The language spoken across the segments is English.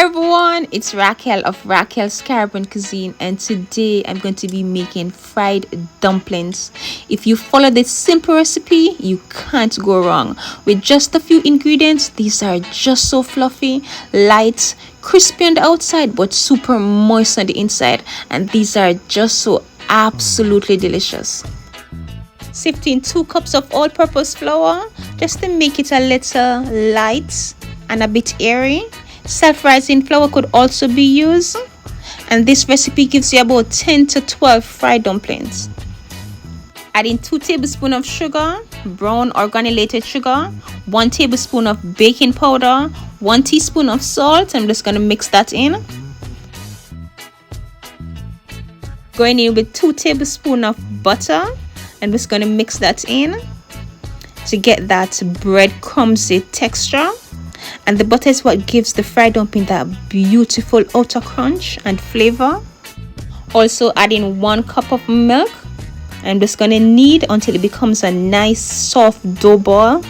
Hi everyone, it's Raquel of Raquel's Caribbean Cuisine, and today I'm going to be making fried dumplings. If you follow this simple recipe, you can't go wrong. With just a few ingredients, these are just so fluffy, light, crispy on the outside but super moist on the inside, and these are just so absolutely delicious. Sifting 2 cups of all-purpose flour just to make it a little light and a bit airy. Self-rising flour could also be used, and this recipe gives you about 10 to 12 fried dumplings. Adding 2 tablespoons of sugar, brown or granulated sugar, 1 tablespoon of baking powder, 1 teaspoon of salt. I'm just going to mix that in. Going in with 2 tablespoons of butter. I'm just going to mix that in to get that breadcrumbsy texture. And the butter is what gives the fried dumpling that beautiful outer crunch and flavor. Also adding 1 cup of milk. I'm just going to knead until it becomes a nice soft dough ball.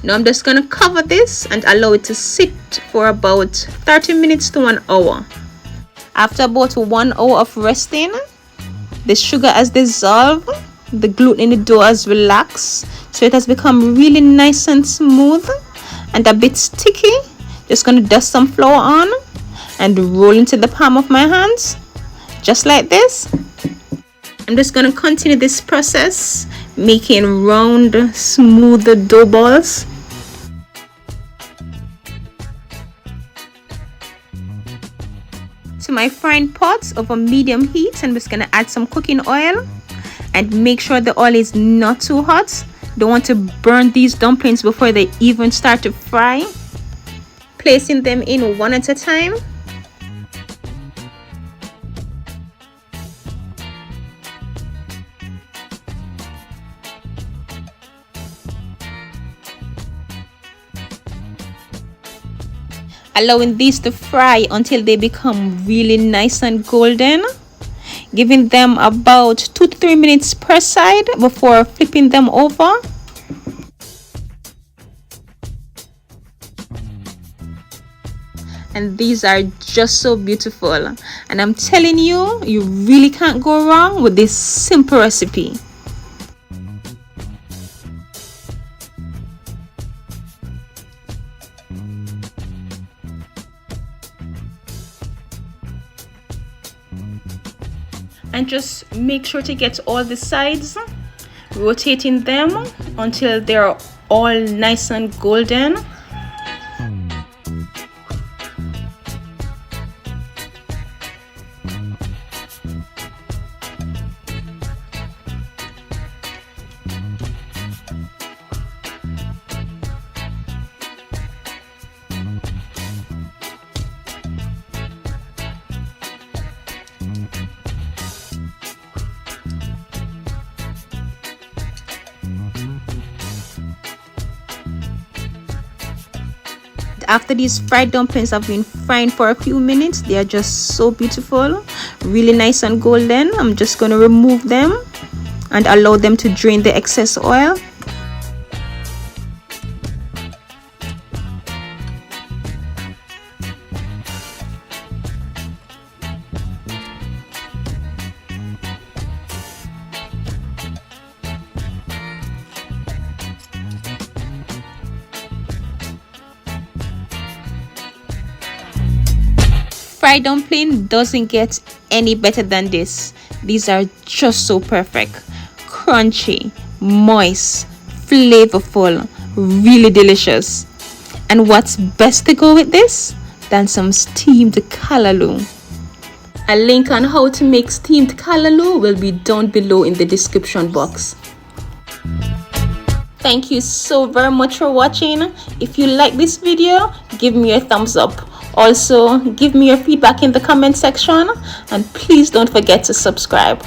Now I'm just going to cover this and allow it to sit for about 30 minutes to 1 hour. After about 1 hour of resting, the sugar has dissolved, the gluten in the dough has relaxed, so it has become really nice and smooth and a bit sticky. Just going to dust some flour on and roll into the palm of my hands, just like this. I'm just going to continue this process, making round, smooth dough balls. To my frying pot over medium heat, I'm just going to add some cooking oil and make sure the oil is not too hot. Don't want to burn these dumplings before they even start to fry. Placing them in one at a time. Allowing these to fry until they become really nice and golden. Giving them about 2 to 3 minutes per side before flipping them over. And these are just so beautiful. And I'm telling you, you really can't go wrong with this simple recipe. And just make sure to get all the sides, rotating them until they're all nice and golden. After these fried dumplings have been frying for a few minutes, they are just so beautiful, really nice and golden. I'm just going to remove them and allow them to drain the excess oil. Fried dumpling doesn't get any better than this. These are just so perfect. Crunchy, moist, flavorful, really delicious. And what's best to go with this than some steamed callaloo? A link on how to make steamed callaloo will be down below in the description box. Thank you so very much for watching. If you like this video, give me a thumbs up. Also, give me your feedback in the comment section, and please don't forget to subscribe.